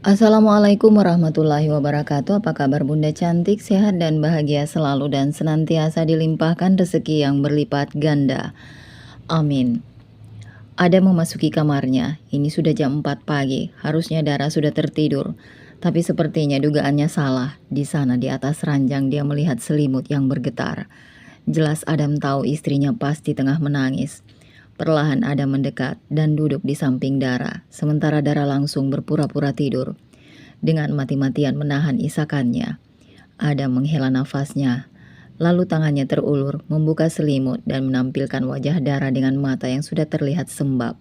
Assalamualaikum warahmatullahi wabarakatuh. Apa kabar Bunda cantik, sehat dan bahagia selalu dan senantiasa dilimpahkan rezeki yang berlipat ganda. Amin. Ada memasuki kamarnya. Ini sudah jam 4 pagi. Harusnya Dara sudah tertidur. Tapi sepertinya dugaannya salah. Di sana di atas ranjang dia melihat selimut yang bergetar. Jelas Adam tahu istrinya pasti tengah menangis. Perlahan Adam mendekat dan duduk di samping Dara, sementara Dara langsung berpura-pura tidur. Dengan mati-matian menahan isakannya, Adam menghela nafasnya, lalu tangannya terulur membuka selimut dan menampilkan wajah Dara dengan mata yang sudah terlihat sembab.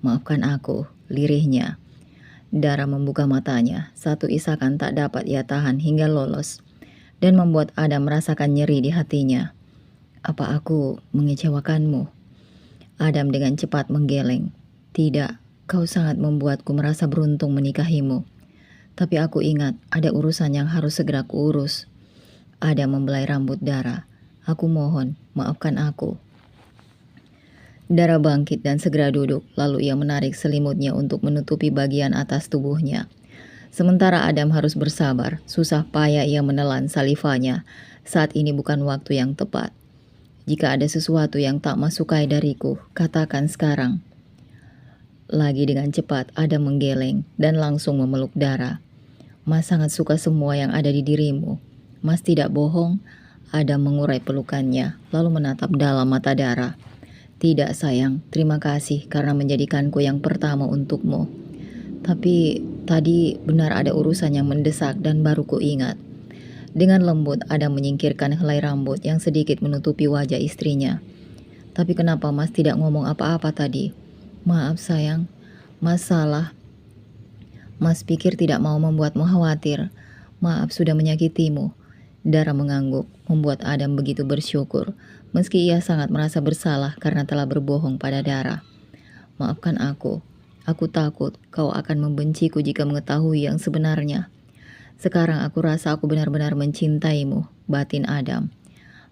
"Maafkan aku," lirihnya. Dara membuka matanya, satu isakan tak dapat ia tahan hingga lolos, dan membuat Adam merasakan nyeri di hatinya. "Apa aku mengecewakanmu?" Adam dengan cepat menggeleng. "Tidak, kau sangat membuatku merasa beruntung menikahimu. Tapi aku ingat ada urusan yang harus segera kuurus." Adam membelai rambut Dara. "Aku mohon, maafkan aku." Dara bangkit dan segera duduk, lalu ia menarik selimutnya untuk menutupi bagian atas tubuhnya. Sementara Adam harus bersabar, susah payah ia menelan salivanya. Saat ini bukan waktu yang tepat. "Jika ada sesuatu yang tak masukai dariku, katakan sekarang." Lagi dengan cepat Adam menggeleng dan langsung memeluk Dara. "Mas sangat suka semua yang ada di dirimu. Mas tidak bohong." Adam mengurai pelukannya, lalu menatap dalam mata Dara. "Tidak sayang, terima kasih karena menjadikanku yang pertama untukmu. Tapi tadi benar ada urusan yang mendesak dan baru ku ingat." Dengan lembut Adam menyingkirkan helai rambut yang sedikit menutupi wajah istrinya. "Tapi kenapa Mas tidak ngomong apa-apa tadi?" "Maaf sayang, Mas salah. Mas pikir tidak mau membuatmu khawatir. Maaf sudah menyakitimu." Dara mengangguk, membuat Adam begitu bersyukur, meski ia sangat merasa bersalah karena telah berbohong pada Dara. "Maafkan aku. Aku takut kau akan membenciku jika mengetahui yang sebenarnya. Sekarang aku rasa aku benar-benar mencintaimu," batin Adam.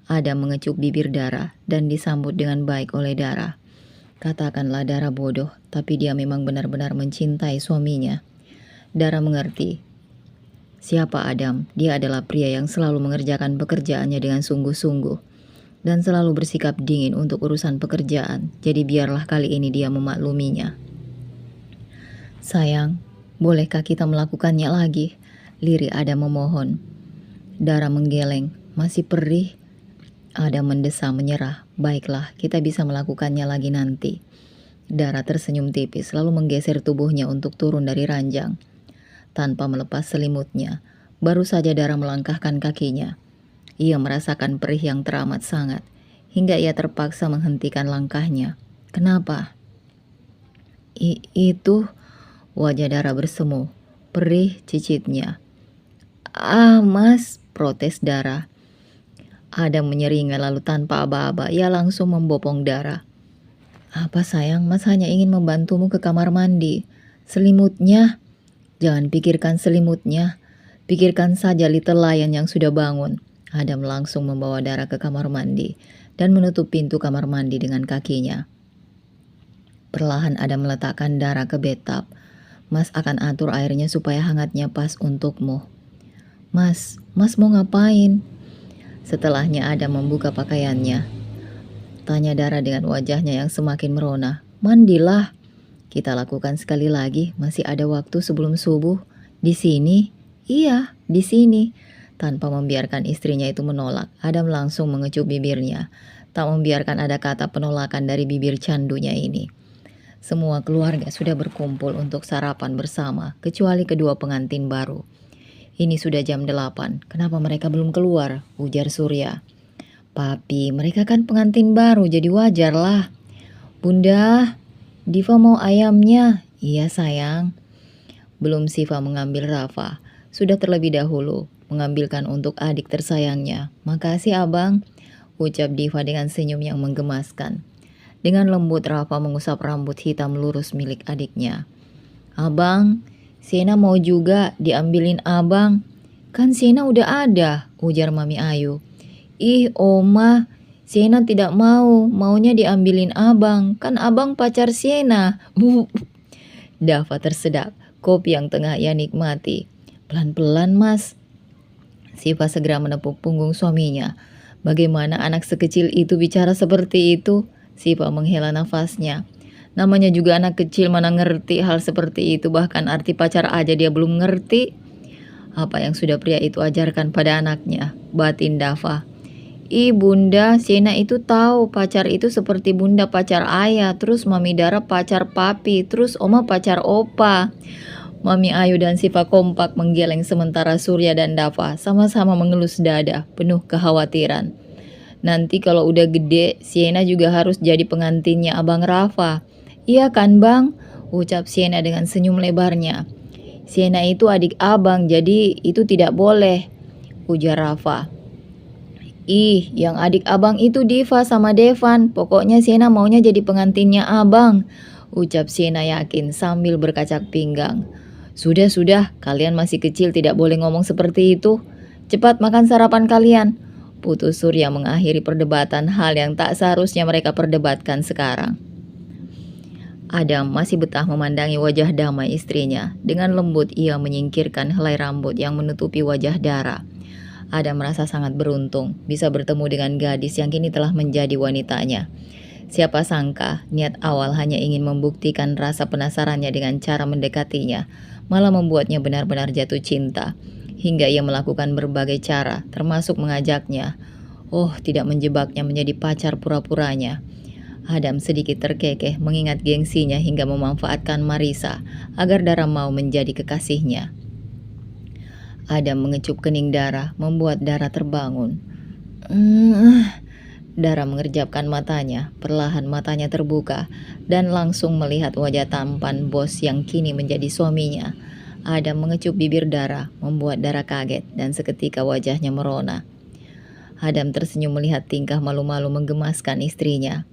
Adam mengecup bibir Dara dan disambut dengan baik oleh Dara. Katakanlah Dara bodoh, tapi dia memang benar-benar mencintai suaminya. Dara mengerti. Siapa Adam? Dia adalah pria yang selalu mengerjakan pekerjaannya dengan sungguh-sungguh dan selalu bersikap dingin untuk urusan pekerjaan, jadi biarlah kali ini dia memakluminya. "Sayang, bolehkah kita melakukannya lagi?" lirih Adam memohon. Dara menggeleng. "Masih perih?" Adam mendesah menyerah. "Baiklah, kita bisa melakukannya lagi nanti." Dara tersenyum tipis lalu menggeser tubuhnya untuk turun dari ranjang. Tanpa melepas selimutnya, baru saja Dara melangkahkan kakinya. Ia merasakan perih yang teramat sangat, hingga ia terpaksa menghentikan langkahnya. "Kenapa?" Itu," wajah Dara bersemu. "Perih," cicitnya. "Ah Mas," protes Dara. Adam menyeringai lalu tanpa aba-aba ia langsung membopong Dara. "Apa sayang, Mas hanya ingin membantumu ke kamar mandi. Selimutnya." "Jangan pikirkan selimutnya. Pikirkan saja Little Lion yang sudah bangun." Adam langsung membawa Dara ke kamar mandi dan menutup pintu kamar mandi dengan kakinya. Perlahan Adam meletakkan Dara ke bathtub. "Mas akan atur airnya supaya hangatnya pas untukmu." Mas mau ngapain?" Setelahnya Adam membuka pakaiannya. Tanya Dara dengan wajahnya yang semakin merona. "Mandilah." "Kita lakukan sekali lagi, masih ada waktu sebelum subuh." "Di sini?" "Iya, di sini." Tanpa membiarkan istrinya itu menolak, Adam langsung mengecup bibirnya, tak membiarkan ada kata penolakan dari bibir candunya ini. Semua keluarga sudah berkumpul untuk sarapan bersama, kecuali kedua pengantin baru. "Ini sudah jam 8, kenapa mereka belum keluar?" ujar Surya. "Papi, mereka kan pengantin baru, jadi wajar lah." "Bunda, Diva mau ayamnya." "Iya sayang." Belum Siva mengambil Rafa, sudah terlebih dahulu mengambilkan untuk adik tersayangnya. "Makasih abang," ucap Diva dengan senyum yang menggemaskan. Dengan lembut Rafa mengusap rambut hitam lurus milik adiknya. "Abang, Siena mau juga diambilin abang." "Kan Siena udah ada," ujar Mami Ayu. "Ih Oma, Siena tidak mau, maunya diambilin abang, kan abang pacar Siena." Dava tersedak. kopi yang tengah ia nikmati. "Pelan-pelan, Mas." Siva segera menepuk punggung suaminya. "Bagaimana anak sekecil itu bicara seperti itu?" Siva menghela nafasnya. "Namanya juga anak kecil, mana ngerti hal seperti itu, bahkan arti pacar aja dia belum ngerti. Apa yang sudah pria itu ajarkan pada anaknya?" batin Dava. "Ih bunda, Siena itu tahu pacar itu seperti bunda pacar ayah, terus mami Dara pacar papi, terus oma pacar opa." Mami Ayu dan Siva kompak menggeleng sementara Surya dan Dava sama-sama mengelus dada, penuh kekhawatiran. "Nanti kalau udah gede, Siena juga harus jadi pengantinnya Abang Rafa." "Iya kan Bang?" ucap Siena dengan senyum lebarnya. "Siena itu adik abang, jadi itu tidak boleh," ujar Rafa. "Ih, yang adik abang itu Diva sama Devan. Pokoknya Siena maunya jadi pengantinnya abang," ucap Siena yakin sambil berkacak pinggang. Sudah, kalian masih kecil tidak boleh ngomong seperti itu. Cepat makan sarapan kalian," putus Surya mengakhiri perdebatan hal yang tak seharusnya mereka perdebatkan sekarang. Adam masih betah memandangi wajah damai istrinya. Dengan lembut ia menyingkirkan helai rambut yang menutupi wajah Dara. Adam merasa sangat beruntung bisa bertemu dengan gadis yang kini telah menjadi wanitanya. Siapa sangka niat awal hanya ingin membuktikan rasa penasarannya dengan cara mendekatinya, malah membuatnya benar-benar jatuh cinta. Hingga ia melakukan berbagai cara, termasuk mengajaknya, tidak menjebaknya menjadi pacar pura-puranya. Adam sedikit terkekeh mengingat gengsinya hingga memanfaatkan Marisa agar Dara mau menjadi kekasihnya. Adam mengecup kening Dara, membuat Dara terbangun. Dara mengerjapkan matanya, perlahan matanya terbuka, dan langsung melihat wajah tampan bos yang kini menjadi suaminya. Adam mengecup bibir Dara, membuat Dara kaget dan seketika wajahnya merona. Adam tersenyum melihat tingkah malu-malu menggemaskan istrinya.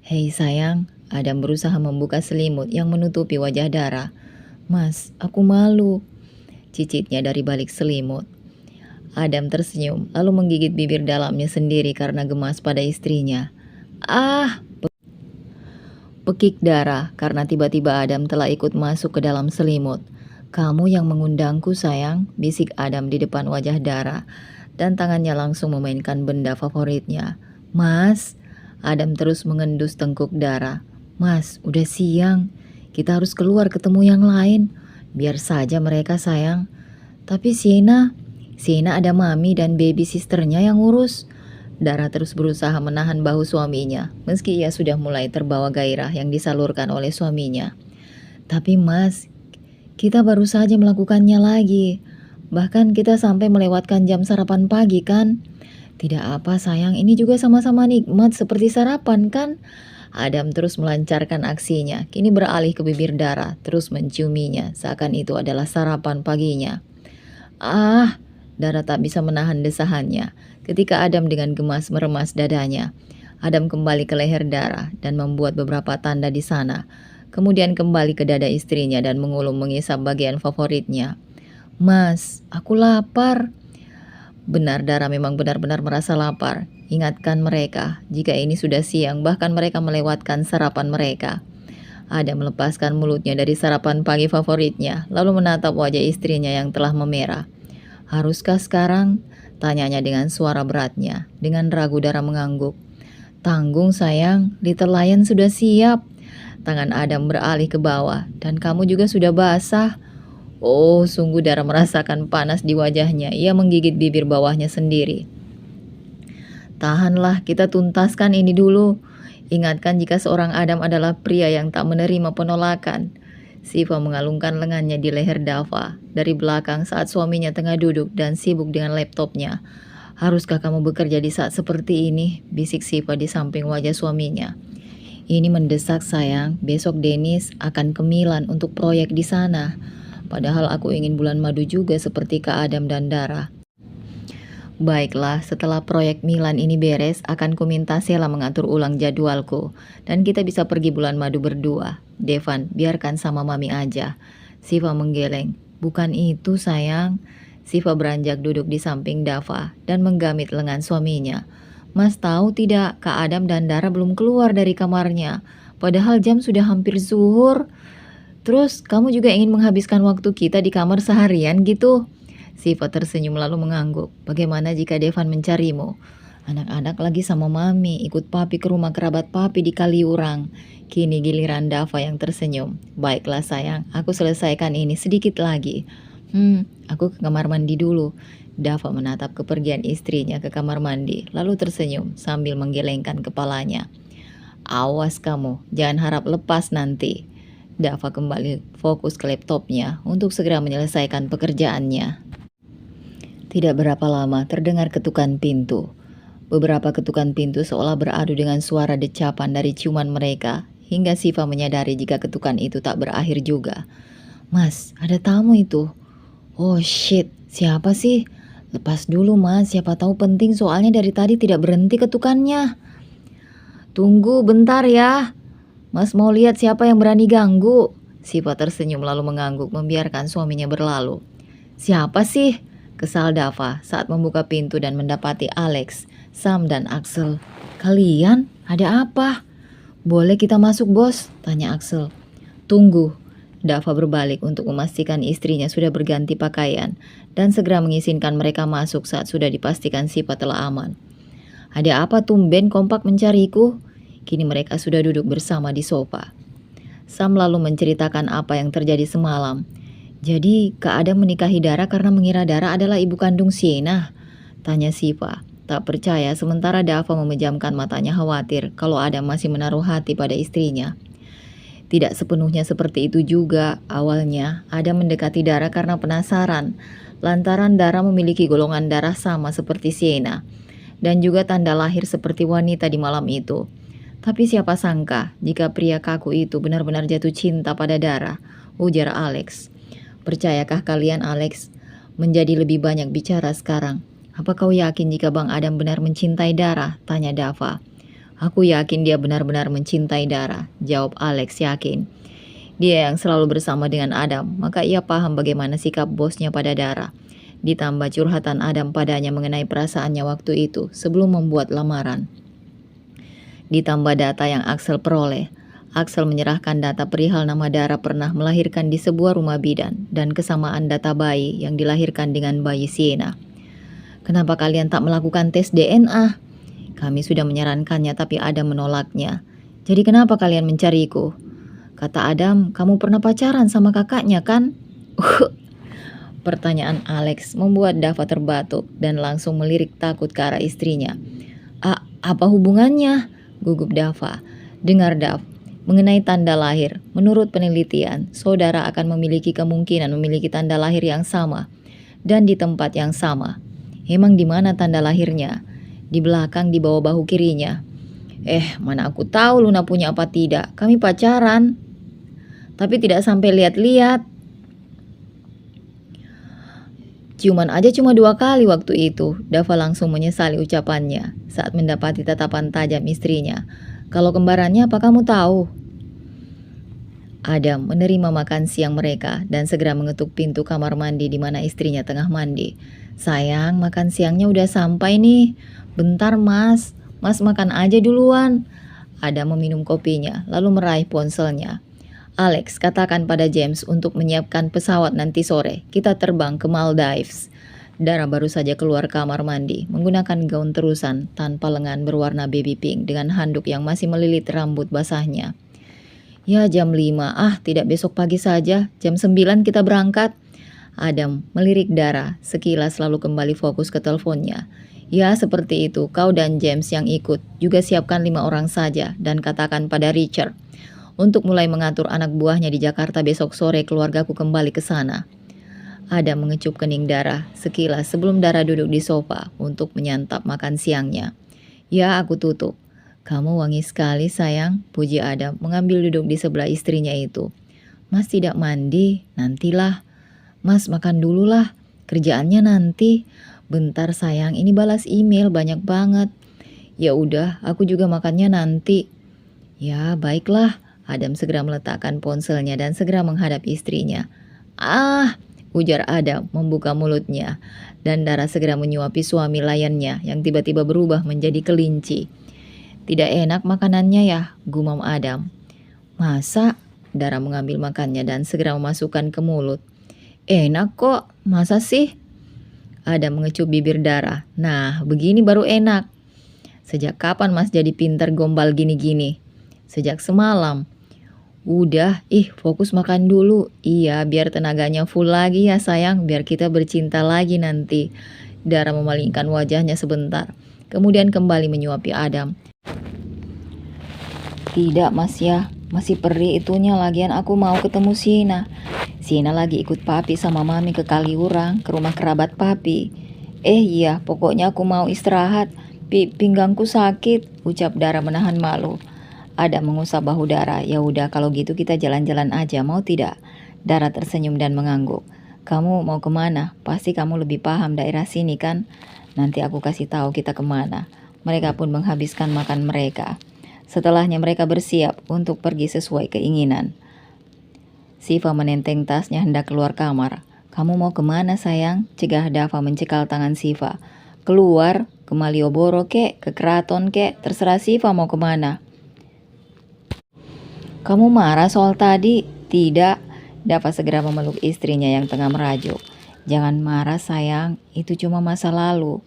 "Hei sayang," Adam berusaha membuka selimut yang menutupi wajah Dara. "Mas, aku malu," cicitnya dari balik selimut. Adam tersenyum, lalu menggigit bibir dalamnya sendiri karena gemas pada istrinya. "Ah!" pekik Dara karena tiba-tiba Adam telah ikut masuk ke dalam selimut. "Kamu yang mengundangku sayang," bisik Adam di depan wajah Dara, dan tangannya langsung memainkan benda favoritnya. "Mas," Adam terus mengendus tengkuk Dara. "Mas, udah siang. Kita harus keluar ketemu yang lain. Biar saja mereka sayang. Tapi Siena ada mami dan baby sisternya yang ngurus." Dara terus berusaha menahan bahu suaminya, meski ia sudah mulai terbawa gairah yang disalurkan oleh suaminya. "Tapi Mas, kita baru saja melakukannya lagi. Bahkan kita sampai melewatkan jam sarapan pagi kan?" "Tidak apa sayang, ini juga sama-sama nikmat seperti sarapan kan?" Adam terus melancarkan aksinya, kini beralih ke bibir Dara, terus menciuminya, seakan itu adalah sarapan paginya. "Ah!" Dara tak bisa menahan desahannya, ketika Adam dengan gemas meremas dadanya. Adam kembali ke leher Dara dan membuat beberapa tanda di sana, kemudian kembali ke dada istrinya dan mengulum mengisap bagian favoritnya. "Mas, aku lapar." Benar, Dara memang benar-benar merasa lapar. Ingatkan mereka, jika ini sudah siang, bahkan mereka melewatkan sarapan mereka. Adam melepaskan mulutnya dari sarapan pagi favoritnya, lalu menatap wajah istrinya yang telah memerah. "Haruskah sekarang?" tanyanya dengan suara beratnya. Dengan ragu Dara mengangguk. "Tanggung sayang, Little Lion sudah siap." Tangan Adam beralih ke bawah, "Dan kamu juga sudah basah." Oh, sungguh Dara merasakan panas di wajahnya. Ia menggigit bibir bawahnya sendiri. "Tahanlah, kita tuntaskan ini dulu. Ingatkan jika seorang Adam adalah pria yang tak menerima penolakan." Siva mengalungkan lengannya di leher Dava dari belakang saat suaminya tengah duduk dan sibuk dengan laptopnya. "Haruskah kamu bekerja di saat seperti ini?" bisik Siva di samping wajah suaminya. "Ini mendesak sayang, besok Dennis akan ke Milan untuk proyek di sana. Padahal aku ingin bulan madu juga seperti Kak Adam dan Dara." "Baiklah, setelah proyek Milan ini beres, akan kuminta Sela mengatur ulang jadwalku, dan kita bisa pergi bulan madu berdua. Devan, biarkan sama mami aja." Siva menggeleng. "Bukan itu sayang." Siva beranjak duduk di samping Dava dan menggamit lengan suaminya. "Mas tahu tidak, Kak Adam dan Dara belum keluar dari kamarnya, padahal jam sudah hampir zuhur." Terus kamu juga ingin menghabiskan waktu kita di kamar seharian gitu? Siva tersenyum lalu mengangguk. Bagaimana jika Devan mencarimu? Anak-anak lagi sama mami, ikut papi ke rumah kerabat papi di Kaliurang. Kini giliran Dava yang tersenyum. Baiklah sayang, aku selesaikan ini sedikit lagi. Aku ke kamar mandi dulu. Dava menatap kepergian istrinya ke kamar mandi, lalu tersenyum sambil menggelengkan kepalanya. Awas kamu, jangan harap lepas nanti. Dava kembali fokus ke laptopnya untuk segera menyelesaikan pekerjaannya. Tidak berapa lama terdengar ketukan pintu. Beberapa ketukan pintu seolah beradu dengan suara decapan dari ciuman mereka, hingga Siva menyadari jika ketukan itu tak berakhir juga. Mas, ada tamu itu. Oh shit, siapa sih? Lepas dulu mas, siapa tahu penting soalnya dari tadi tidak berhenti ketukannya. Tunggu bentar ya. Mas mau lihat siapa yang berani ganggu. Siva tersenyum lalu mengangguk membiarkan suaminya berlalu. Siapa sih? Kesal Dava saat membuka pintu dan mendapati Alex, Sam dan Axel. Kalian? Ada apa? Boleh kita masuk bos? Tanya Axel. Tunggu. Dava berbalik untuk memastikan istrinya sudah berganti pakaian dan segera mengizinkan mereka masuk saat sudah dipastikan Siva telah aman. Ada apa tumben kompak mencariku? Kini mereka sudah duduk bersama di sofa. Sam lalu menceritakan apa yang terjadi semalam. Jadi, Kak Adam menikahi Dara karena mengira Dara adalah ibu kandung Sienna? Tanya Siva. Tak percaya sementara Dava memejamkan matanya khawatir kalau Adam masih menaruh hati pada istrinya. Tidak sepenuhnya seperti itu juga. Awalnya, Adam mendekati Dara karena penasaran. Lantaran Dara memiliki golongan darah sama seperti Sienna. Dan juga tanda lahir seperti wanita di malam itu. Tapi siapa sangka jika pria kaku itu benar-benar jatuh cinta pada Dara, ujar Alex. Percayakah kalian Alex? Menjadi lebih banyak bicara sekarang. Apa kau yakin jika Bang Adam benar mencintai Dara? Tanya Dava. Aku yakin dia benar-benar mencintai Dara, jawab Alex yakin. Dia yang selalu bersama dengan Adam, maka ia paham bagaimana sikap bosnya pada Dara. Ditambah curhatan Adam padanya mengenai perasaannya waktu itu sebelum membuat lamaran. Ditambah data yang Axel peroleh. Axel menyerahkan data perihal nama Dara pernah melahirkan di sebuah rumah bidan dan kesamaan data bayi yang dilahirkan dengan bayi Sienna. Kenapa kalian tak melakukan tes DNA? Kami sudah menyarankannya tapi Adam menolaknya. Jadi kenapa kalian mencariku? Kata Adam, kamu pernah pacaran sama kakaknya kan? Pertanyaan Alex membuat Dava terbatuk dan langsung melirik takut ke arah istrinya. Apa hubungannya? Gugup Dava. Dengar Dav, mengenai tanda lahir, menurut penelitian, saudara akan memiliki kemungkinan memiliki tanda lahir yang sama dan di tempat yang sama. Emang di mana tanda lahirnya? Di belakang di bawah bahu kirinya. Mana aku tahu Luna punya apa tidak. Kami pacaran. Tapi tidak sampai lihat-lihat. Ciuman aja cuma 2 kali waktu itu. Dava langsung menyesali ucapannya saat mendapati tatapan tajam istrinya. Kalau kembarannya apa kamu tahu? Adam menerima makan siang mereka dan segera mengetuk pintu kamar mandi di mana istrinya tengah mandi. Sayang, makan siangnya udah sampai nih. Bentar mas, mas makan aja duluan. Adam meminum kopinya lalu meraih ponselnya. Alex, katakan pada James untuk menyiapkan pesawat nanti sore. Kita terbang ke Maldives. Dara baru saja keluar kamar mandi, menggunakan gaun terusan tanpa lengan berwarna baby pink dengan handuk yang masih melilit rambut basahnya. Ya jam 5, tidak besok pagi saja, jam 9 kita berangkat. Adam melirik Dara, sekilas lalu kembali fokus ke teleponnya. Ya seperti itu, kau dan James yang ikut, juga siapkan 5 orang saja dan katakan pada Richard. Untuk mulai mengatur anak buahnya di Jakarta besok sore keluargaku kembali ke sana. Adam mengecup kening Dara sekilas sebelum Dara duduk di sofa untuk menyantap makan siangnya. Ya aku tutup. Kamu wangi sekali sayang, puji Adam mengambil duduk di sebelah istrinya itu. Mas tidak mandi, nantilah. Mas makan dulu lah, kerjaannya nanti. Bentar sayang, ini balas email banyak banget. Ya udah, aku juga makannya nanti. Ya baiklah. Adam segera meletakkan ponselnya dan segera menghadap istrinya. Ujar Adam membuka mulutnya. Dan Dara segera menyuapi suami layannya yang tiba-tiba berubah menjadi kelinci. Tidak enak makanannya ya, gumam Adam. Masa? Dara mengambil makannya dan segera memasukkan ke mulut. Enak kok, masa sih? Adam mengecup bibir Dara. Nah, begini baru enak. Sejak kapan Mas jadi pinter gombal gini-gini? Sejak semalam. Udah, fokus makan dulu. Iya, biar tenaganya full lagi ya sayang, biar kita bercinta lagi nanti. Dara memalingkan wajahnya sebentar, kemudian kembali menyuapi Adam. Tidak Mas ya, masih perih itunya, lagian aku mau ketemu Sina. Sina lagi ikut papi sama mami ke Kaliurang, ke rumah kerabat papi. Iya, pokoknya aku mau istirahat. Pinggangku sakit, ucap Dara menahan malu. Ada mengusap bahu Dara. Ya udah kalau gitu kita jalan-jalan aja, mau tidak? Dara tersenyum dan mengangguk. Kamu mau kemana? Pasti kamu lebih paham daerah sini kan? Nanti aku kasih tahu kita kemana. Mereka pun menghabiskan makan mereka. Setelahnya mereka bersiap untuk pergi sesuai keinginan. Siva menenteng tasnya hendak keluar kamar. Kamu mau kemana sayang? Cegah Dava mencekal tangan Siva. Keluar, ke Malioboro kek, ke keraton kek, terserah Siva mau kemana. Kamu marah soal tadi? Tidak. Dava segera memeluk istrinya yang tengah merajuk. Jangan marah sayang, itu cuma masa lalu.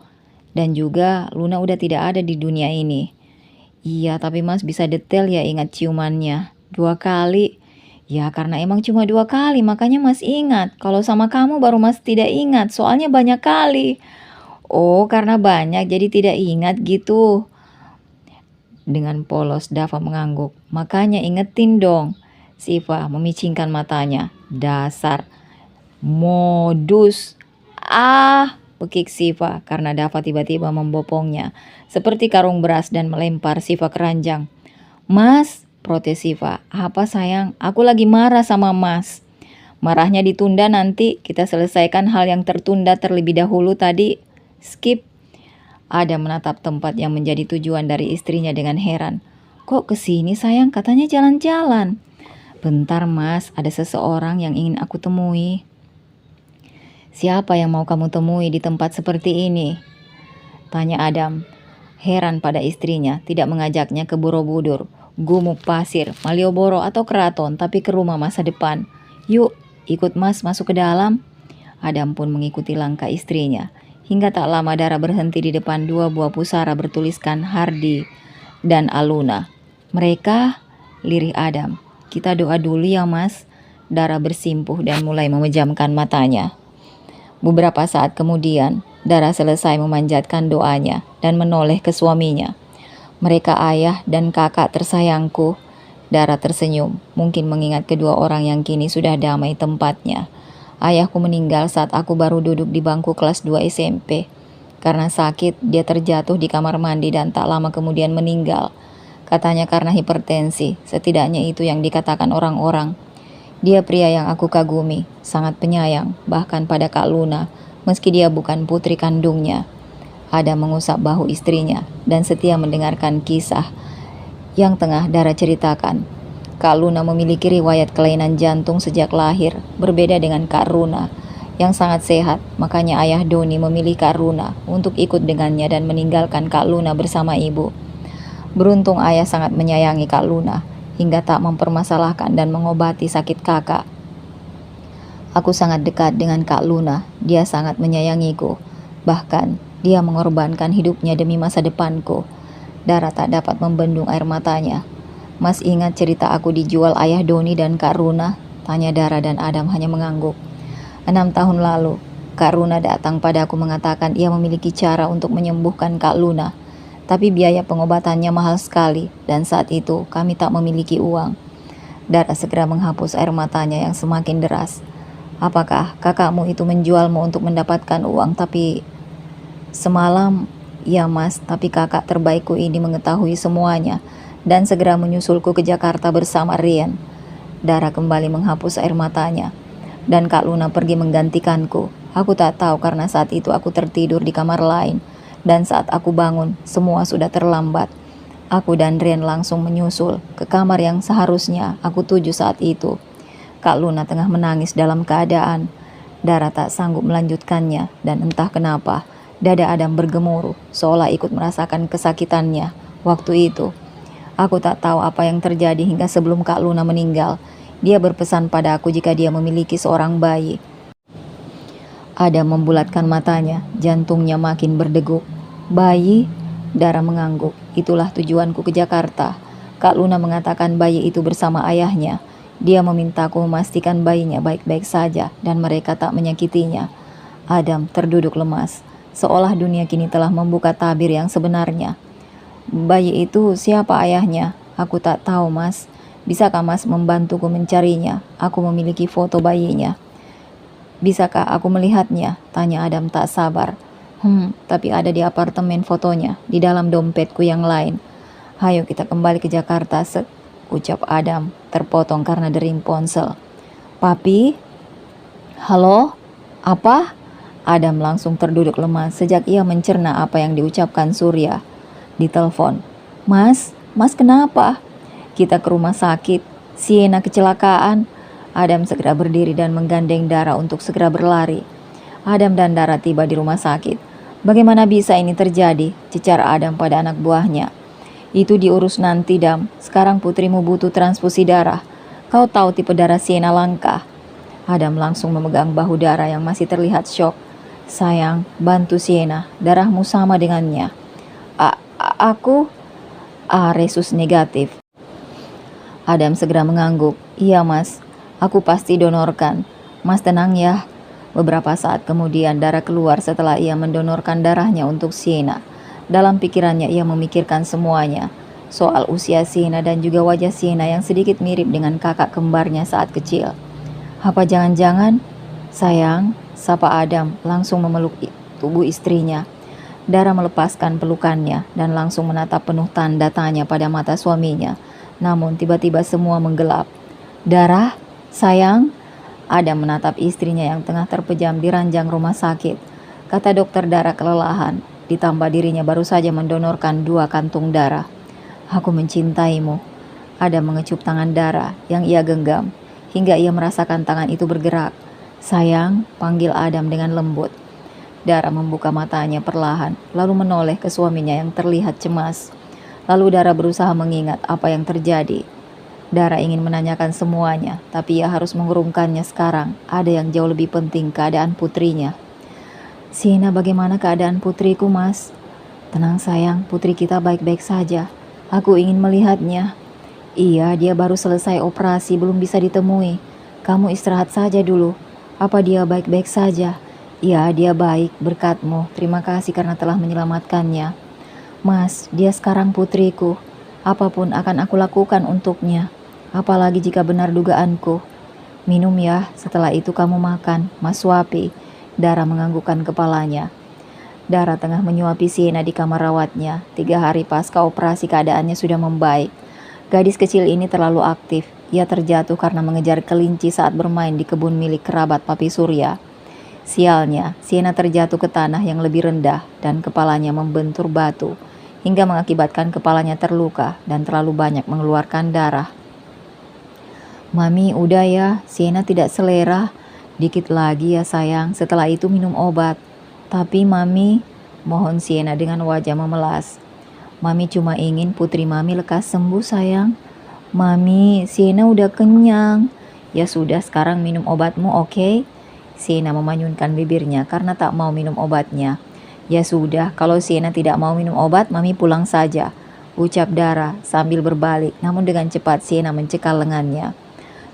Dan juga Luna udah tidak ada di dunia ini. Iya, tapi Mas bisa detail ya ingat ciumannya. 2 kali. Ya karena emang cuma 2 kali, makanya Mas ingat. Kalau sama kamu baru Mas tidak ingat, soalnya banyak kali. Oh, karena banyak jadi tidak ingat gitu. Dengan polos Dava mengangguk. Makanya ingetin dong. Siva memicingkan matanya. Dasar modus. Pekik Siva karena Dava tiba-tiba membopongnya seperti karung beras dan melempar Siva ke ranjang. Mas, protes Siva. Apa sayang? Aku lagi marah sama Mas. Marahnya ditunda nanti, kita selesaikan hal yang tertunda terlebih dahulu tadi. Skip. Ada menatap tempat yang menjadi tujuan dari istrinya dengan heran. Kok kesini sayang? Katanya jalan-jalan. Bentar Mas, ada seseorang yang ingin aku temui. Siapa yang mau kamu temui di tempat seperti ini? Tanya Adam. Heran pada istrinya, tidak mengajaknya ke Borobudur, Gumuk Pasir, Malioboro atau Keraton, tapi ke rumah masa depan. Yuk, ikut Mas masuk ke dalam. Adam pun mengikuti langkah istrinya. Hingga tak lama Dara berhenti di depan 2 buah pusara bertuliskan Hardi dan Aluna. Mereka, lirih Adam. Kita doa dulu ya Mas. Dara bersimpuh dan mulai memejamkan matanya. Beberapa saat kemudian, Dara selesai memanjatkan doanya dan menoleh ke suaminya. Mereka ayah dan kakak tersayangku. Dara tersenyum, mungkin mengingat kedua orang yang kini sudah damai tempatnya. Ayahku meninggal saat aku baru duduk di bangku kelas 2 SMP. Karena sakit, dia terjatuh di kamar mandi dan tak lama kemudian meninggal. Katanya karena hipertensi, setidaknya itu yang dikatakan orang-orang. Dia pria yang aku kagumi, sangat penyayang, bahkan pada Kak Luna, meski dia bukan putri kandungnya. Ada mengusap bahu istrinya dan setia mendengarkan kisah yang tengah Dara ceritakan. Kak Luna memiliki riwayat kelainan jantung sejak lahir, berbeda dengan Kak Runa yang sangat sehat. Makanya ayah Doni memilih Kak Runa untuk ikut dengannya dan meninggalkan Kak Luna bersama ibu. Beruntung ayah sangat menyayangi Kak Luna hingga tak mempermasalahkan dan mengobati sakit kakak. Aku sangat dekat dengan Kak Luna, dia sangat menyayangiku. Bahkan, dia mengorbankan hidupnya demi masa depanku. Dara tak dapat membendung air matanya. Mas ingat cerita aku dijual ayah Doni dan Kak Runa? Tanya Dara dan Adam hanya mengangguk. 6 tahun lalu, Kak Runa datang padaku mengatakan ia memiliki cara untuk menyembuhkan Kak Luna. Tapi biaya pengobatannya mahal sekali dan saat itu kami tak memiliki uang. Dara segera menghapus air matanya yang semakin deras. Apakah kakakmu itu menjualmu untuk mendapatkan uang? Tapi semalam, ya Mas, tapi kakak terbaikku ini mengetahui semuanya dan segera menyusulku ke Jakarta bersama Rian. Dara kembali menghapus air matanya. Dan Kak Luna pergi menggantikanku. Aku tak tahu karena saat itu aku tertidur di kamar lain. Dan saat aku bangun, semua sudah terlambat. Aku dan Rian langsung menyusul ke kamar yang seharusnya aku tuju saat itu. Kak Luna tengah menangis dalam keadaan. Dara tak sanggup melanjutkannya dan entah kenapa, dada Adam bergemuruh seolah ikut merasakan kesakitannya waktu itu. Aku tak tahu apa yang terjadi hingga sebelum Kak Luna meninggal. Dia berpesan padaku jika dia memiliki seorang bayi. Adam membulatkan matanya, jantungnya makin berdegup. Bayi? Dara mengangguk. Itulah tujuanku ke Jakarta. Kak Luna mengatakan bayi itu bersama ayahnya. Dia memintaku memastikan bayinya baik-baik saja dan mereka tak menyakitinya. Adam terduduk lemas, seolah dunia kini telah membuka tabir yang sebenarnya. Bayi itu siapa ayahnya? Aku tak tahu, Mas. Bisakah Mas membantuku mencarinya? Aku memiliki foto bayinya. Bisakah aku melihatnya? Tanya Adam tak sabar. Tapi ada di apartemen fotonya, di dalam dompetku yang lain. Hayo kita kembali ke Jakarta, ucap Adam, terpotong karena dering ponsel. Papi? Halo? Apa? Adam langsung terduduk lemas sejak ia mencerna apa yang diucapkan Surya. Di telepon. Mas kenapa? Kita ke rumah sakit. Siena kecelakaan. Adam segera berdiri dan menggandeng Dara untuk segera berlari. Adam dan Dara tiba di rumah sakit. Bagaimana bisa ini terjadi? Cecar Adam pada anak buahnya. Itu diurus nanti, Dam. Sekarang putrimu butuh transfusi darah. Kau tahu tipe darah Siena langka. Adam langsung memegang bahu Dara yang masih terlihat syok. Sayang, bantu Siena. Darahmu sama dengannya. Aku? Resus negatif. Adam segera mengangguk. Iya, Mas. Aku pasti donorkan. Mas tenang ya. Beberapa saat kemudian Dara keluar setelah ia mendonorkan darahnya untuk Siena. Dalam pikirannya ia memikirkan semuanya. Soal usia Siena dan juga wajah Siena yang sedikit mirip dengan kakak kembarnya saat kecil. Apa jangan-jangan? Sayang, sapa Adam langsung memeluk tubuh istrinya. Dara melepaskan pelukannya dan langsung menatap penuh tanda tanya pada mata suaminya. Namun tiba-tiba semua menggelap. Dara? Sayang, Adam menatap istrinya yang tengah terpejam di ranjang rumah sakit. Kata dokter Dara kelelahan, ditambah dirinya baru saja mendonorkan 2 kantung darah. Aku mencintaimu. Adam mengecup tangan Dara yang ia genggam, hingga ia merasakan tangan itu bergerak. Sayang, panggil Adam dengan lembut. Dara membuka matanya perlahan, lalu menoleh ke suaminya yang terlihat cemas. Lalu Dara berusaha mengingat apa yang terjadi. Dara ingin menanyakan semuanya, tapi ia harus mengurungkannya sekarang. Ada yang jauh lebih penting, keadaan putrinya. Siena, bagaimana keadaan putriku, Mas? Tenang sayang, putri kita baik-baik saja. Aku ingin melihatnya. Iya, dia baru selesai operasi, belum bisa ditemui. Kamu istirahat saja dulu. Apa dia baik-baik saja? Iya, dia baik, berkatmu. Terima kasih karena telah menyelamatkannya. Mas, dia sekarang putriku. Apapun akan aku lakukan untuknya. Apalagi jika benar dugaanku. Minum ya, setelah itu kamu makan. Mas suapi. Dara menganggukkan kepalanya. Dara tengah menyuapi Siena di kamar rawatnya. 3 hari pasca operasi keadaannya sudah membaik. Gadis kecil ini terlalu aktif. Ia terjatuh karena mengejar kelinci saat bermain di kebun milik kerabat Papi Surya. Sialnya, Siena terjatuh ke tanah yang lebih rendah dan kepalanya membentur batu, hingga mengakibatkan kepalanya terluka dan terlalu banyak mengeluarkan darah. Mami, udah ya, Siena tidak selera. Dikit lagi ya sayang, setelah itu minum obat. Tapi Mami, mohon Siena dengan wajah memelas. Mami cuma ingin putri Mami lekas sembuh sayang. Mami, Siena udah kenyang. Ya sudah, sekarang minum obatmu, oke? Siena memanyunkan bibirnya karena tak mau minum obatnya. Ya sudah, kalau Siena tidak mau minum obat, Mami pulang saja, ucap Dara sambil berbalik. Namun dengan cepat Siena mencekal lengannya.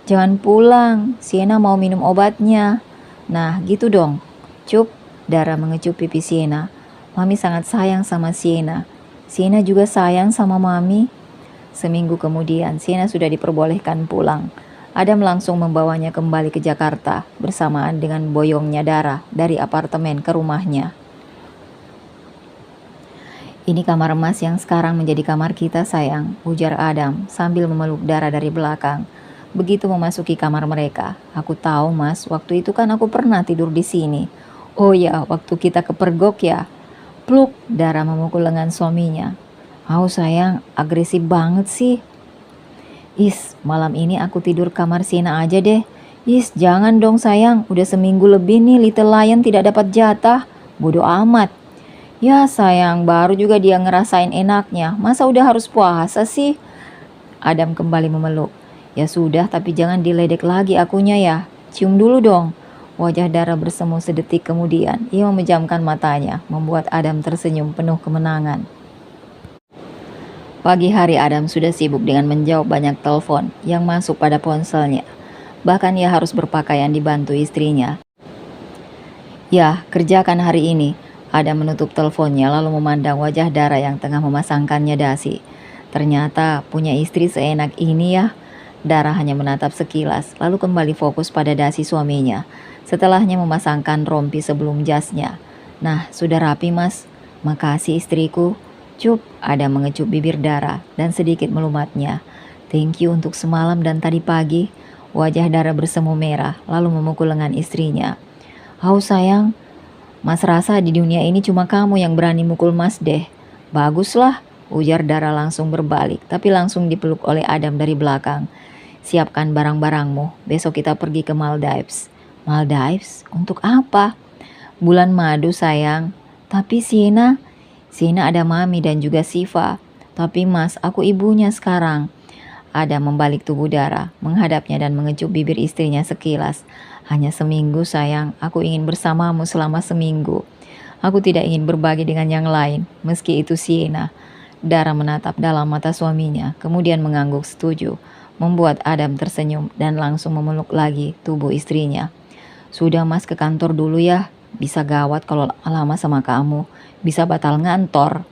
Jangan pulang, Siena mau minum obatnya. Nah, gitu dong. Cup, Dara mengecup pipi Siena. Mami sangat sayang sama Siena. Siena juga sayang sama Mami. Seminggu kemudian, Siena sudah diperbolehkan pulang. Adam langsung membawanya kembali ke Jakarta bersamaan dengan boyongnya Dara dari apartemen ke rumahnya. Ini kamar Mas yang sekarang menjadi kamar kita sayang, ujar Adam sambil memeluk Dara dari belakang. Begitu memasuki kamar mereka, aku tahu Mas, waktu itu kan aku pernah tidur di sini. Oh ya, waktu kita kepergok ya. Pluk, Dara memukul lengan suaminya. Sayang, agresif banget sih. Malam ini aku tidur kamar Siena aja deh. Jangan dong sayang, udah seminggu lebih nih Little Lion tidak dapat jatah. Bodoh amat. Ya sayang, baru juga dia ngerasain enaknya. Masa udah harus puasa sih? Adam kembali memeluk. Ya sudah, tapi jangan diledek lagi akunya ya. Cium dulu dong. Wajah Dara bersemu sedetik kemudian. Ia memejamkan matanya, membuat Adam tersenyum penuh kemenangan. Pagi hari Adam sudah sibuk dengan menjawab banyak telepon yang masuk pada ponselnya. Bahkan ia harus berpakaian dibantu istrinya. Ya, kerjakan hari ini. Adam menutup teleponnya lalu memandang wajah Dara yang tengah memasangkannya dasi. Ternyata punya istri seenak ini ya. Dara hanya menatap sekilas, lalu kembali fokus pada dasi suaminya. Setelahnya memasangkan rompi sebelum jasnya. Nah, sudah rapi mas. Makasih istriku. Cup, ada mengecup bibir Dara dan sedikit melumatnya. Thank you untuk semalam dan tadi pagi. Wajah Dara bersemu merah, lalu memukul lengan istrinya. Haus sayang, mas rasa di dunia ini cuma kamu yang berani mukul mas deh. Baguslah, ujar Dara langsung berbalik, tapi langsung dipeluk oleh Adam dari belakang. Siapkan barang-barangmu, besok kita pergi ke Maldives. Maldives? Untuk apa? Bulan madu sayang. Tapi Sienna ada mami dan juga Siva. Tapi mas, aku ibunya sekarang. Adam membalik tubuh Dara, menghadapnya dan mengecup bibir istrinya sekilas. Hanya seminggu sayang, aku ingin bersamamu selama seminggu. Aku tidak ingin berbagi dengan yang lain, meski itu Sienna. Dara menatap dalam mata suaminya, kemudian mengangguk setuju, membuat Adam tersenyum dan langsung memeluk lagi tubuh istrinya. Sudah mas ke kantor dulu ya, bisa gawat kalau lama sama kamu, bisa batal ngantor.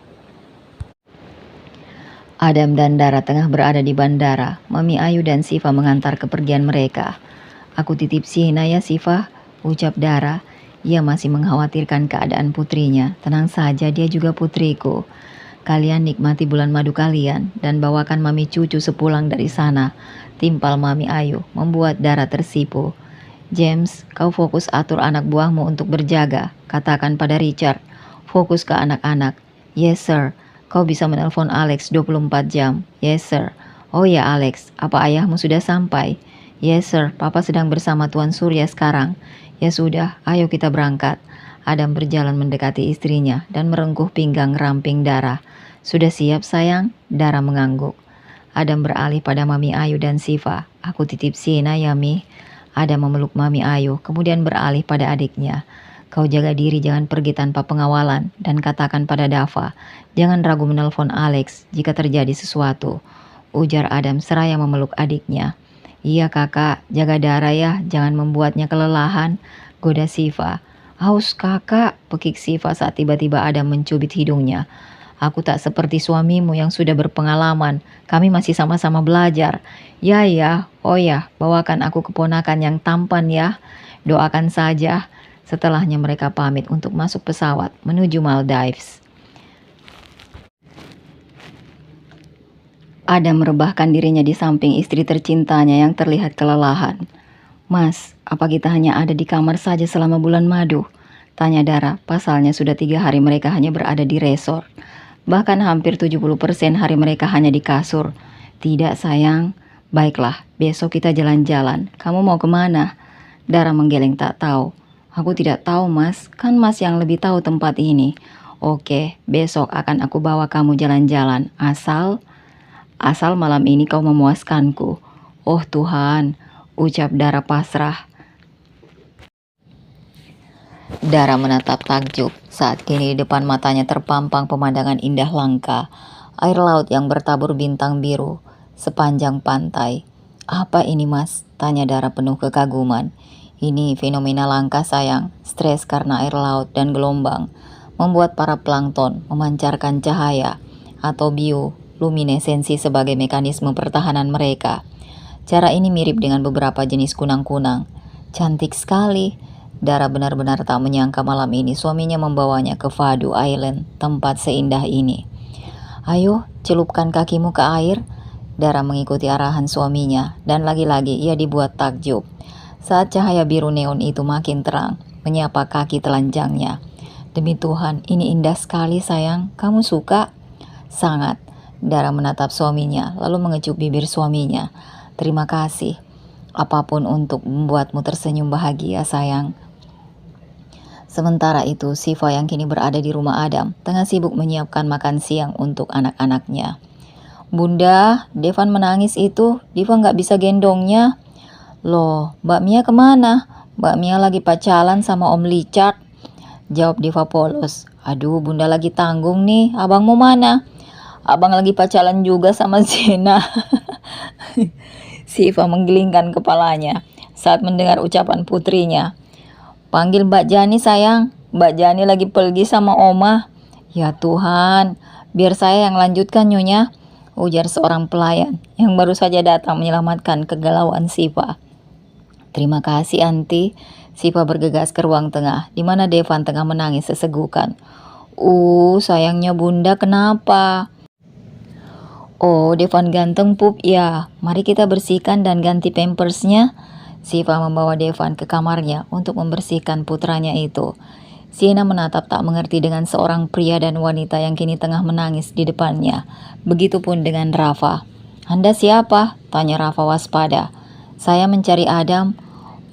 Adam dan Dara tengah berada di bandara, Mami Ayu dan Siva mengantar kepergian mereka. Aku titip Sienna ya Siva, ucap Dara. Ia masih mengkhawatirkan keadaan putrinya, tenang saja dia juga putriku. Kalian nikmati bulan madu kalian dan bawakan mami cucu sepulang dari sana. Timpal Mami Ayu, membuat Dara tersipu. James, kau fokus atur anak buahmu untuk berjaga, katakan pada Richard. Fokus ke anak-anak. Yes sir, kau bisa menelpon Alex 24 jam. Yes sir. Oh ya Alex, apa ayahmu sudah sampai? Yes sir, papa sedang bersama Tuan Surya sekarang. Ya sudah, ayo kita berangkat. Adam berjalan mendekati istrinya dan merengkuh pinggang ramping Dara. Sudah siap sayang? Dara mengangguk. Adam beralih pada Mami Ayu dan Siva. Aku titip Sienna ya Mi. Adam memeluk Mami Ayu, kemudian beralih pada adiknya. Kau jaga diri, jangan pergi tanpa pengawalan. Dan katakan pada Dava, jangan ragu menelpon Alex jika terjadi sesuatu. Ujar Adam seraya memeluk adiknya. Iya kakak, jaga Dara ya, jangan membuatnya kelelahan. Goda Siva. Haus kakak, pekik Siva saat tiba-tiba Adam mencubit hidungnya. Aku tak seperti suamimu yang sudah berpengalaman. Kami masih sama-sama belajar. Ya, oh ya, bawakan aku keponakan yang tampan ya. Doakan saja. Setelahnya mereka pamit untuk masuk pesawat menuju Maldives. Adam merebahkan dirinya di samping istri tercintanya yang terlihat kelelahan. Mas, apa kita hanya ada di kamar saja selama bulan madu? Tanya Dara, pasalnya sudah 3 hari mereka hanya berada di resort. Bahkan hampir 70% hari mereka hanya di kasur. Tidak sayang. Baiklah, besok kita jalan-jalan. Kamu mau kemana? Dara menggeleng tak tahu. Aku tidak tahu mas, kan mas yang lebih tahu tempat ini. Oke, besok akan aku bawa kamu jalan-jalan. Asal malam ini kau memuaskanku. Oh Tuhan, ucap Dara pasrah. Dara menatap takjub saat kini di depan matanya terpampang pemandangan indah langka. Air laut yang bertabur bintang biru sepanjang pantai. Apa ini mas? Tanya Dara penuh kekaguman. Ini fenomena langka sayang, stres karena air laut dan gelombang. Membuat para plankton memancarkan cahaya atau bioluminesensi sebagai mekanisme pertahanan mereka. Cara ini mirip dengan beberapa jenis kunang-kunang. Cantik sekali. Dara benar-benar tak menyangka malam ini suaminya membawanya ke Fadu Island, tempat seindah ini. Ayo, celupkan kakimu ke air. Dara mengikuti arahan suaminya dan lagi-lagi ia dibuat takjub saat cahaya biru neon itu makin terang, menyapa kaki telanjangnya. Demi Tuhan, ini indah sekali sayang. Kamu suka? Sangat. Dara menatap suaminya, lalu mengecup bibir suaminya. Terima kasih. Apapun untuk membuatmu tersenyum bahagia sayang. Sementara itu, Siva yang kini berada di rumah Adam, tengah sibuk menyiapkan makan siang untuk anak-anaknya. Bunda, Devan menangis itu. Diva nggak bisa gendongnya. Loh, Mbak Mia kemana? Mbak Mia lagi pacaran sama Om Richard, jawab Diva polos. Aduh, Bunda lagi tanggung nih. Abang mau mana? Abang lagi pacaran juga sama Zena. Siva menggelingkan kepalanya saat mendengar ucapan putrinya. Panggil Mbak Jani sayang. Mbak Jani lagi pergi sama Oma. Ya Tuhan, biar saya yang lanjutkan Nyonya, ujar seorang pelayan yang baru saja datang menyelamatkan kegalauan Siva. Terima kasih Anti. Siva bergegas ke ruang tengah, di mana Devan tengah menangis sesegukan. Sayangnya Bunda kenapa? Oh, Devan ganteng pup ya. Mari kita bersihkan dan ganti pampersnya. Siva membawa Devan ke kamarnya untuk membersihkan putranya itu. Sienna menatap tak mengerti dengan seorang pria dan wanita yang kini tengah menangis di depannya. Begitupun dengan Rafa. Anda siapa? Tanya Rafa waspada. Saya mencari Adam.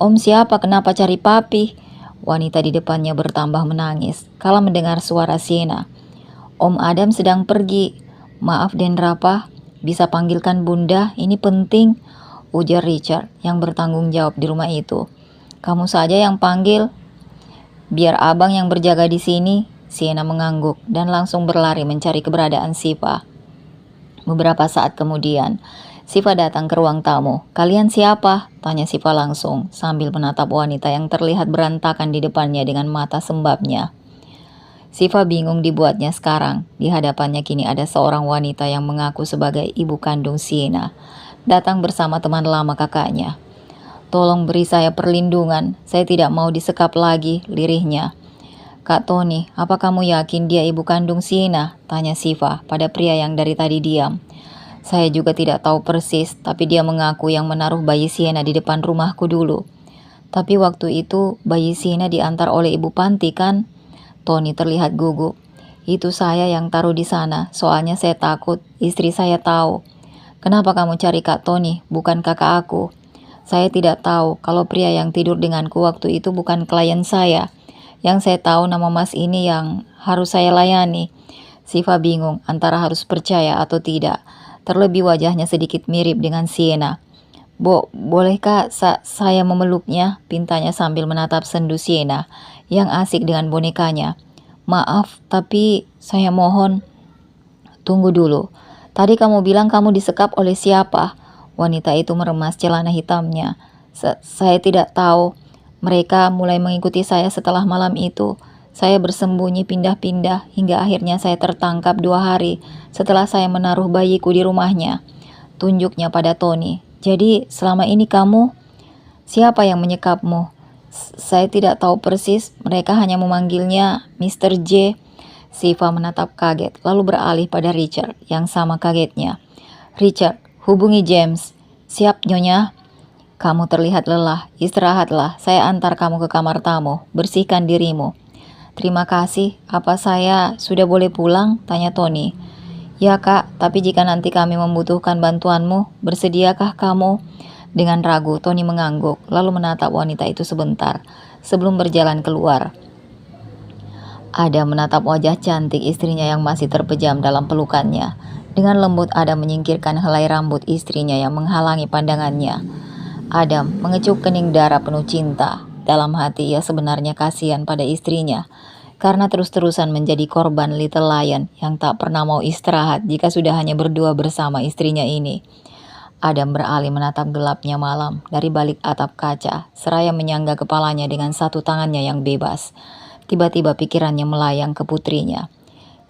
Om siapa? Kenapa cari papi? Wanita di depannya bertambah menangis kala mendengar suara Sienna. Om Adam sedang pergi. Maaf Den Rafa, bisa panggilkan Bunda, ini penting, ujar Richard yang bertanggung jawab di rumah itu. Kamu saja yang panggil. Biar abang yang berjaga di sini, Sienna mengangguk dan langsung berlari mencari keberadaan Siva. Beberapa saat kemudian, Siva datang ke ruang tamu. Kalian siapa? Tanya Siva langsung sambil menatap wanita yang terlihat berantakan di depannya dengan mata sembabnya. Siva bingung dibuatnya sekarang. Di hadapannya kini ada seorang wanita yang mengaku sebagai ibu kandung Sienna. Datang bersama teman lama kakaknya. Tolong beri saya perlindungan, saya tidak mau disekap lagi, lirihnya. Kak Tony, apa kamu yakin dia ibu kandung Sienna? Tanya Siva pada pria yang dari tadi diam. Saya juga tidak tahu persis, tapi dia mengaku yang menaruh bayi Sienna di depan rumahku dulu. Tapi waktu itu bayi Sienna diantar oleh ibu panti kan? Tony terlihat gugup. Itu saya yang taruh di sana, soalnya saya takut istri saya tahu. Kenapa kamu cari Kak Tony, bukan kakak aku? Saya tidak tahu kalau pria yang tidur denganku waktu itu bukan klien saya. Yang saya tahu nama mas ini yang harus saya layani. Siva bingung antara harus percaya atau tidak. Terlebih wajahnya sedikit mirip dengan Sienna. Bolehkah saya memeluknya? Pintanya sambil menatap sendu Sienna yang asik dengan bonekanya. Maaf, tapi saya mohon. Tunggu dulu. Tadi kamu bilang kamu disekap oleh siapa? Wanita itu meremas celana hitamnya. Saya tidak tahu. Mereka mulai mengikuti saya setelah malam itu. Saya bersembunyi pindah-pindah hingga akhirnya saya tertangkap 2 hari setelah saya menaruh bayiku di rumahnya. Tunjuknya pada Tony. Jadi selama ini kamu, siapa yang menyekapmu? Saya tidak tahu persis, mereka hanya memanggilnya Mr. J. Siva menatap kaget, lalu beralih pada Richard yang sama kagetnya. Richard, hubungi James. Siap, Nyonya. Kamu terlihat lelah, istirahatlah, saya antar kamu ke kamar tamu, bersihkan dirimu. Terima kasih, apa saya sudah boleh pulang? Tanya Tony. Ya kak, tapi jika nanti kami membutuhkan bantuanmu, bersediakah kamu? Dengan ragu, Tony mengangguk, lalu menatap wanita itu sebentar, sebelum berjalan keluar. Adam menatap wajah cantik istrinya yang masih terpejam dalam pelukannya. Dengan lembut Adam menyingkirkan helai rambut istrinya yang menghalangi pandangannya. Adam mengecup kening darah penuh cinta. Dalam hati ia sebenarnya kasihan pada istrinya, karena terus-terusan menjadi korban Little Lion yang tak pernah mau istirahat jika sudah hanya berdua bersama istrinya ini. Adam beralih menatap gelapnya malam dari balik atap kaca, seraya menyangga kepalanya dengan satu tangannya yang bebas. Tiba-tiba pikirannya melayang ke putrinya.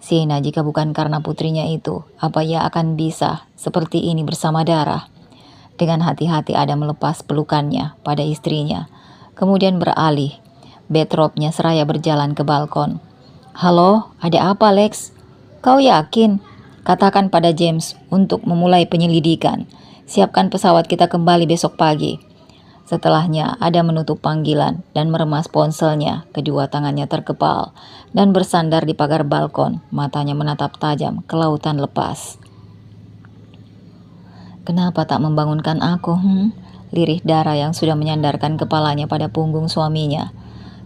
Sienna, jika bukan karena putrinya itu, apa ia akan bisa seperti ini bersama Dara? Dengan hati-hati Adam melepas pelukannya pada istrinya. Kemudian beralih, bedrocknya seraya berjalan ke balkon. Halo, ada apa Lex? Kau yakin? Katakan pada James untuk memulai penyelidikan. Siapkan pesawat kita kembali besok pagi. Setelahnya Adam menutup panggilan dan meremas ponselnya. Kedua tangannya terkepal dan bersandar di pagar balkon. Matanya menatap tajam ke lautan lepas. Kenapa tak membangunkan aku? Lirih Dara yang sudah menyandarkan kepalanya pada punggung suaminya.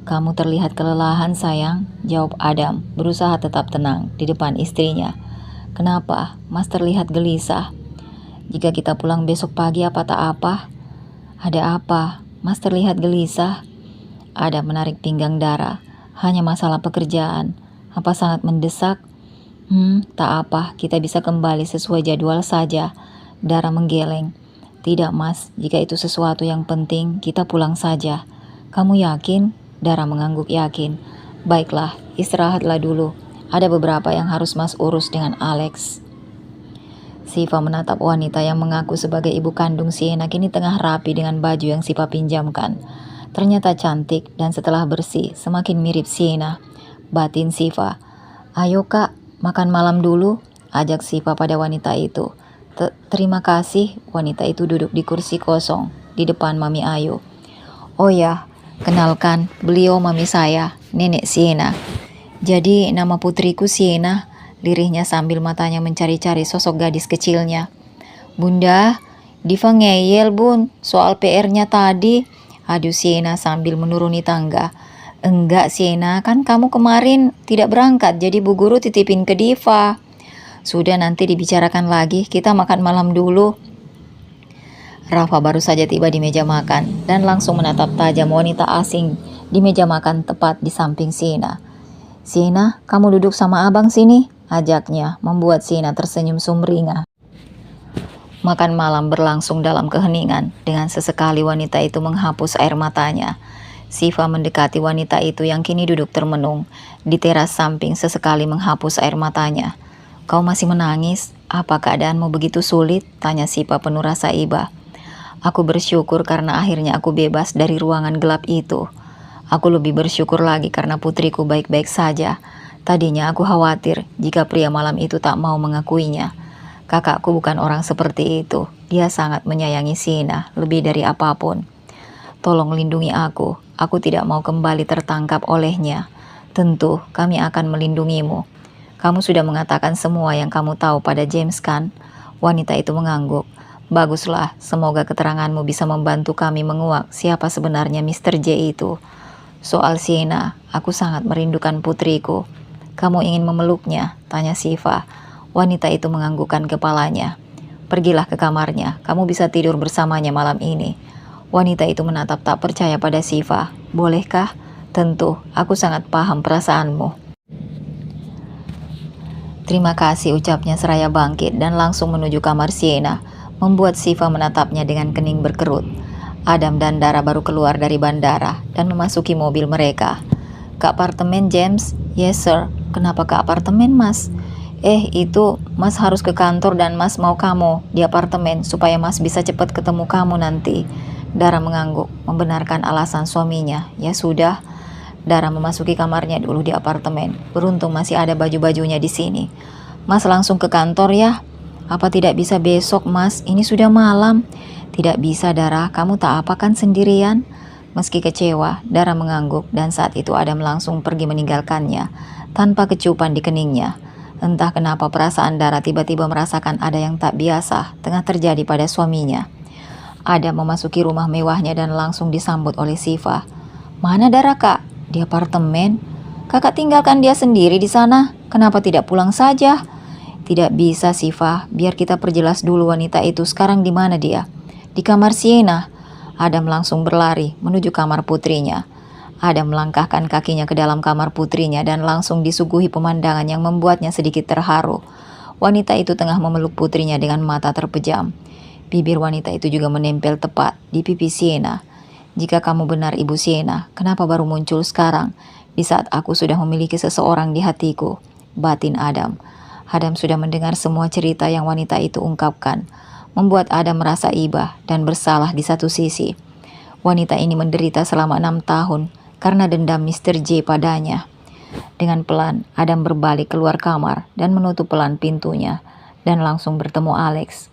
Kamu terlihat kelelahan sayang, jawab Adam, berusaha tetap tenang di depan istrinya. Kenapa? Mas terlihat gelisah. Jika kita pulang besok pagi apa tak apa? Ada apa? Mas terlihat gelisah. Adam menarik pinggang Dara. Hanya masalah pekerjaan. Apa sangat mendesak? Tak apa, kita bisa kembali sesuai jadwal saja. Dara menggeleng. Tidak mas, jika itu sesuatu yang penting, kita pulang saja. Kamu yakin? Dara mengangguk yakin. Baiklah, istirahatlah dulu. Ada beberapa yang harus mas urus dengan Alex. Siva menatap wanita yang mengaku sebagai ibu kandung Sienna kini tengah rapi dengan baju yang Siva pinjamkan. Ternyata cantik dan setelah bersih semakin mirip Sienna. Batin Siva. Ayo kak, makan malam dulu, ajak Siva pada wanita itu. Terima kasih, wanita itu duduk di kursi kosong di depan Mami Ayu. Oh ya, kenalkan, beliau mami saya, Nenek Sienna. Jadi nama putriku Sienna, lirihnya sambil matanya mencari-cari sosok gadis kecilnya. Bunda, Diva ngeyel bun, soal PR-nya tadi. Aduh Sienna sambil menuruni tangga. Enggak Sienna, kan kamu kemarin tidak berangkat, jadi Bu Guru titipin ke Diva. Sudah nanti dibicarakan lagi, kita makan malam dulu. Rafa baru saja tiba di meja makan dan langsung menatap tajam wanita asing di meja makan tepat di samping Sienna. Sienna, kamu duduk sama abang sini, ajaknya, membuat Sienna tersenyum sumringah. Makan malam berlangsung dalam keheningan, dengan sesekali wanita itu menghapus air matanya. Siva mendekati wanita itu yang kini duduk termenung di teras samping sesekali menghapus air matanya. Kau masih menangis? Apa keadaanmu begitu sulit? Tanya Siva penuh rasa iba. Aku bersyukur karena akhirnya aku bebas dari ruangan gelap itu. Aku lebih bersyukur lagi karena putriku baik-baik saja. Tadinya aku khawatir jika pria malam itu tak mau mengakuinya. Kakakku bukan orang seperti itu. Dia sangat menyayangi Sienna lebih dari apapun. Tolong lindungi aku. Aku tidak mau kembali tertangkap olehnya. Tentu kami akan melindungimu. Kamu sudah mengatakan semua yang kamu tahu pada James kan? Wanita itu mengangguk. Baguslah, semoga keteranganmu bisa membantu kami menguak siapa sebenarnya Mr. J itu. Soal Sienna, aku sangat merindukan putriku. Kamu ingin memeluknya? Tanya Siva. Wanita itu menganggukkan kepalanya. Pergilah ke kamarnya, kamu bisa tidur bersamanya malam ini. Wanita itu menatap tak percaya pada Siva. Bolehkah? Tentu, aku sangat paham perasaanmu. Terima kasih, ucapnya seraya bangkit dan langsung menuju kamar Sienna, membuat Siva menatapnya dengan kening berkerut. Adam dan Dara baru keluar dari bandara dan memasuki mobil mereka. Ke apartemen James? Yes sir. Kenapa ke apartemen mas? Itu mas harus ke kantor dan mas mau kamu di apartemen supaya mas bisa cepat ketemu kamu nanti. Dara mengangguk, membenarkan alasan suaminya. Ya sudah. Dara memasuki kamarnya dulu di apartemen. Beruntung masih ada baju-bajunya di sini. Mas langsung ke kantor ya? Apa tidak bisa besok mas? Ini sudah malam. Tidak bisa Dara, kamu tak apa kan sendirian? Meski kecewa, Dara mengangguk dan saat itu Adam langsung pergi meninggalkannya tanpa kecupan di keningnya. Entah kenapa perasaan Dara tiba-tiba merasakan ada yang tak biasa tengah terjadi pada suaminya. Adam memasuki rumah mewahnya dan langsung disambut oleh Siva. Mana Dara kak? Di apartemen. Kakak tinggalkan dia sendiri di sana. Kenapa tidak pulang saja? Tidak bisa Siva, biar kita perjelas dulu wanita itu sekarang di mana dia. Di kamar Sienna. Adam langsung berlari menuju kamar putrinya. Adam melangkahkan kakinya ke dalam kamar putrinya dan langsung disuguhi pemandangan yang membuatnya sedikit terharu. Wanita itu tengah memeluk putrinya dengan mata terpejam. Bibir wanita itu juga menempel tepat di pipi Sienna. Jika kamu benar Ibu Sienna, kenapa baru muncul sekarang, di saat aku sudah memiliki seseorang di hatiku? Batin Adam. Adam sudah mendengar semua cerita yang wanita itu ungkapkan, membuat Adam merasa iba dan bersalah di satu sisi. Wanita ini menderita selama 6 tahun karena dendam Mr. J padanya. Dengan pelan, Adam berbalik keluar kamar dan menutup pelan pintunya dan langsung bertemu Alex.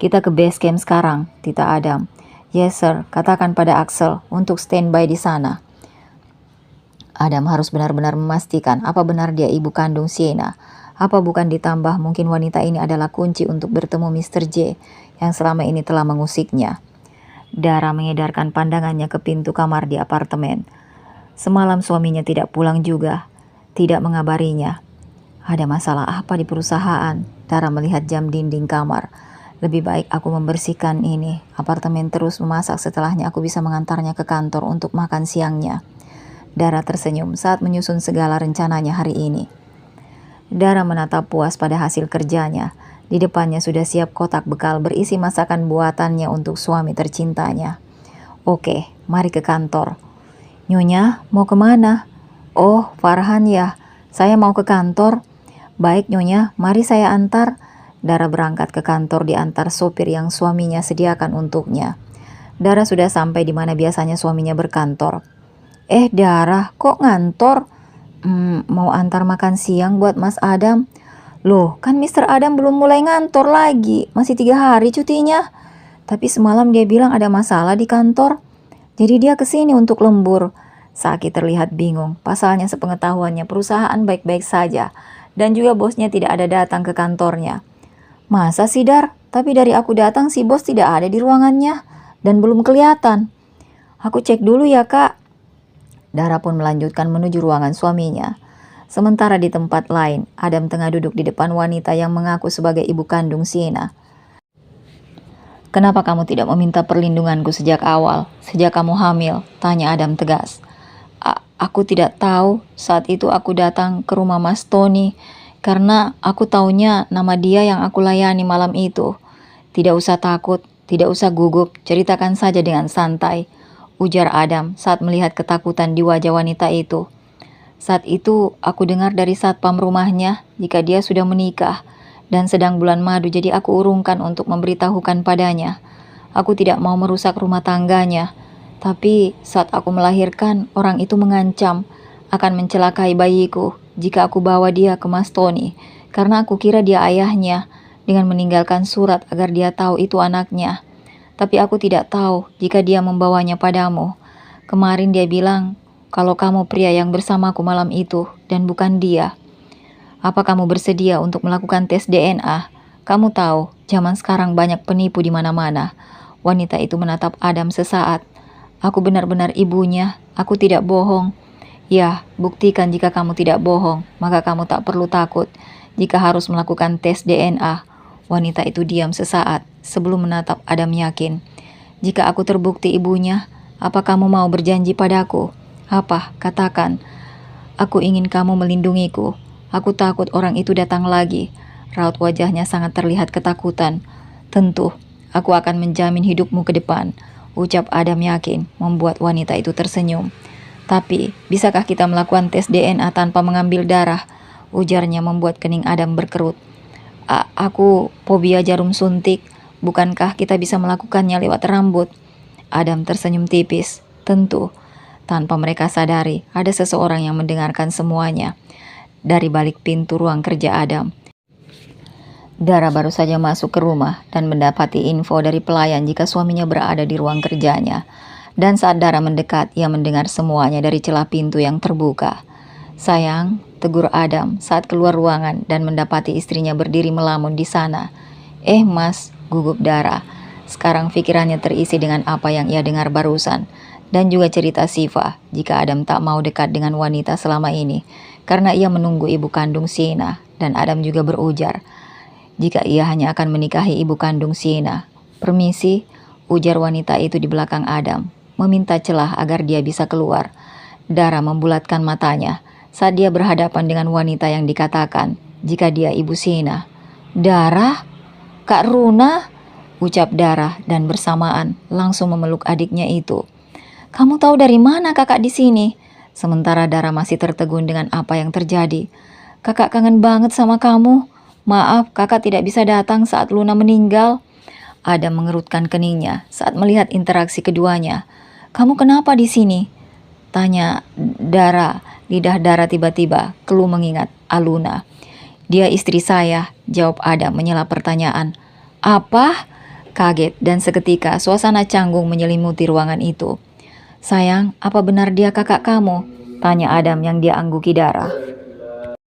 Kita ke base camp sekarang, Tita Adam. Yes sir, katakan pada Axel untuk standby di sana. Adam harus benar-benar memastikan apa benar dia ibu kandung Sienna. Apa bukan ditambah mungkin wanita ini adalah kunci untuk bertemu Mr. J yang selama ini telah mengusiknya. Dara mengedarkan pandangannya ke pintu kamar di apartemen. Semalam suaminya tidak pulang juga, tidak mengabarinya. Ada masalah apa di perusahaan? Dara melihat jam dinding kamar. Lebih baik aku membersihkan ini apartemen terus memasak, setelahnya aku bisa mengantarnya ke kantor untuk makan siangnya. Dara tersenyum saat menyusun segala rencananya hari ini. Dara menatap puas pada hasil kerjanya. Di depannya sudah siap kotak bekal berisi masakan buatannya untuk suami tercintanya. Oke, mari ke kantor. Nyonya, mau kemana? Oh, Farhan ya. Saya mau ke kantor. Baik Nyonya, mari saya antar. Dara berangkat ke kantor diantar sopir yang suaminya sediakan untuknya. Dara sudah sampai di mana biasanya suaminya berkantor. Dara, kok ngantor? Mau antar makan siang buat Mas Adam. Loh, kan Mr. Adam belum mulai ngantor lagi. Masih 3 hari cutinya. Tapi semalam dia bilang ada masalah di kantor. Jadi dia kesini untuk lembur. Saki terlihat bingung. Pasalnya sepengetahuannya perusahaan baik-baik saja. Dan juga bosnya tidak ada datang ke kantornya. Masa sih Dar? Tapi dari aku datang si bos tidak ada di ruangannya. Dan belum kelihatan. Aku cek dulu ya Kak. Dara pun melanjutkan menuju ruangan suaminya. Sementara di tempat lain, Adam tengah duduk di depan wanita yang mengaku sebagai ibu kandung Siena. Kenapa kamu tidak meminta perlindunganku sejak awal, sejak kamu hamil? Tanya Adam tegas. Aku tidak tahu, saat itu aku datang ke rumah Mas Tony, karena aku taunya nama dia yang aku layani malam itu. Tidak usah takut, tidak usah gugup, ceritakan saja dengan santai, ujar Adam saat melihat ketakutan di wajah wanita itu. Saat itu aku dengar dari satpam rumahnya jika dia sudah menikah dan sedang bulan madu, jadi aku urungkan untuk memberitahukan padanya. Aku tidak mau merusak rumah tangganya. Tapi saat aku melahirkan, orang itu mengancam akan mencelakai bayiku jika aku bawa dia ke Mas Tony, karena aku kira dia ayahnya, dengan meninggalkan surat agar dia tahu itu anaknya. Tapi aku tidak tahu jika dia membawanya padamu. Kemarin dia bilang kalau kamu pria yang bersamaku malam itu dan bukan dia. Apa kamu bersedia untuk melakukan tes DNA? Kamu tahu, zaman sekarang banyak penipu di mana-mana. Wanita itu menatap Adam sesaat. Aku benar-benar ibunya, aku tidak bohong. Ya, buktikan jika kamu tidak bohong, maka kamu tak perlu takut jika harus melakukan tes DNA. Wanita itu diam sesaat sebelum menatap Adam yakin. Jika aku terbukti ibunya, apa kamu mau berjanji padaku? Apa? Katakan. Aku ingin kamu melindungiku. Aku takut orang itu datang lagi. Raut wajahnya sangat terlihat ketakutan. Tentu, aku akan menjamin hidupmu ke depan, ucap Adam yakin, membuat wanita itu tersenyum. Tapi, bisakah kita melakukan tes DNA tanpa mengambil darah? Ujarnya membuat kening Adam berkerut. Aku fobia jarum suntik. Bukankah kita bisa melakukannya lewat rambut? Adam tersenyum tipis. Tentu. Tanpa mereka sadari, ada seseorang yang mendengarkan semuanya. Dari balik pintu ruang kerja Adam, Dara baru saja masuk ke rumah dan mendapati info dari pelayan jika suaminya berada di ruang kerjanya. Dan saat Dara mendekat, ia mendengar semuanya dari celah pintu yang terbuka. Sayang, tegur Adam saat keluar ruangan dan mendapati istrinya berdiri melamun di sana. Mas, gugup Dara. Sekarang pikirannya terisi dengan apa yang ia dengar barusan. Dan juga cerita Siva jika Adam tak mau dekat dengan wanita selama ini. Karena ia menunggu ibu kandung Siena. Dan Adam juga berujar jika ia hanya akan menikahi ibu kandung Siena. Permisi, ujar wanita itu di belakang Adam, meminta celah agar dia bisa keluar. Dara membulatkan matanya saat dia berhadapan dengan wanita yang dikatakan jika dia ibu Siena. Dara? Kak Runa? Ucap Dara dan bersamaan langsung memeluk adiknya itu. Kamu tahu dari mana kakak di sini? Sementara Dara masih tertegun dengan apa yang terjadi. Kakak kangen banget sama kamu. Maaf, kakak tidak bisa datang saat Luna meninggal. Adam mengerutkan keningnya saat melihat interaksi keduanya. Kamu kenapa di sini? Tanya Dara. Lidah Dara tiba-tiba keluh mengingat Aluna. Dia istri saya, jawab Adam menyela pertanyaan. Apa? Kaget dan seketika suasana canggung menyelimuti ruangan itu. Sayang, apa benar dia kakak kamu? Tanya Adam yang dia angguki Dara.